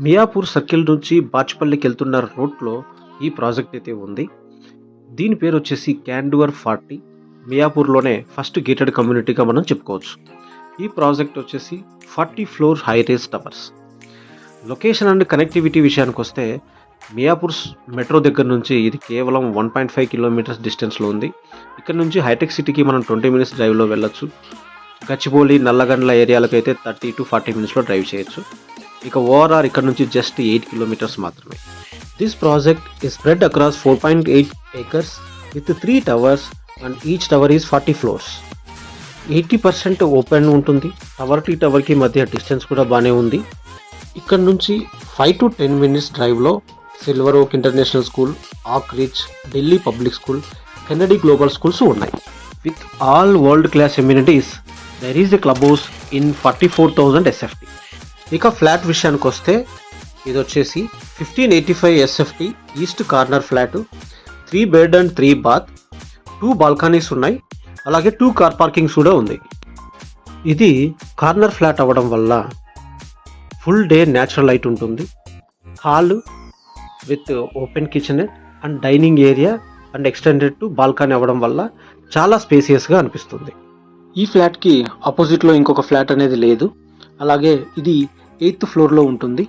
Miyapur circle నుంచి బాచ్పల్లికి వెళ్తున్న రూట్లో ఈ ప్రాజెక్ట్ అయితే ఉంది. దీని పేరు వచ్చేసి క్యాండువర్ 40. మియాపూర్లోనే ఫస్ట్ గేటెడ్ కమ్యూనిటీగా మనం చెప్పుకోవచ్చు. ఈ ప్రాజెక్ట్ వచ్చేసి 40 floor high rise towers. Location and connectivity విషయానికి వస్తే మియాపూర్ మెట్రో దగ్గర నుంచి ఇది కేవలం 1.5 కిలోమీటర్స్ డిస్టెన్స్లో ఉంది. ఇక్కడ నుంచి హైటెక్ సిటీకి మనం 20 మినిట్స్ డ్రైవ్లో వెళ్ళొచ్చు. గచ్చిబౌలి, నల్లగండ్ల ఏరియాలకు అయితే 30 to 40 మినిట్స్లో డ్రైవ్ చేయొచ్చు. ఇక ఓఆర్ఆర్ ఇక్కడ నుంచి జస్ట్ 8 కిలోమీటర్స్ మాత్రమే. This project is spread across 4.8 acres with 3 towers and each tower is 40 floors. 80% open ఉంటుంది. టవర్కి టవర్కి మధ్య డిస్టెన్స్ కూడా బాగానే ఉంది. ఇక్కడ నుంచి 5 to 10 మినిట్స్ డ్రైవ్లో Silver Oak International School, Oakridge, Delhi public school, Kennedy global schools ఉన్నాయి. With all world class amenities there is a club house in 44,000 SFT. ఇక ఫ్లాట్ విషయానికి వస్తే ఇది వచ్చేసి 1585 SFT east corner flat, 3 bed and 3 bath, 2 balconies ఉన్నాయి. అలాగే 2 car parkings కూడా ఉంది. ఇది కార్నర్ ఫ్లాట్ అవ్వడం వల్ల ఫుల్ డే న్యాచురల్ లైట్ ఉంటుంది. Hall with open kitchen and dining area and extended to balcony అవ్వడం వల్ల చాలా స్పేసియస్గా అనిపిస్తుంది. ఈ ఫ్లాట్కి ఆపోజిట్లో ఇంకొక ఫ్లాట్ అనేది లేదు. అలాగే ఇది 8th ఫ్లోర్లో ఉంటుంది.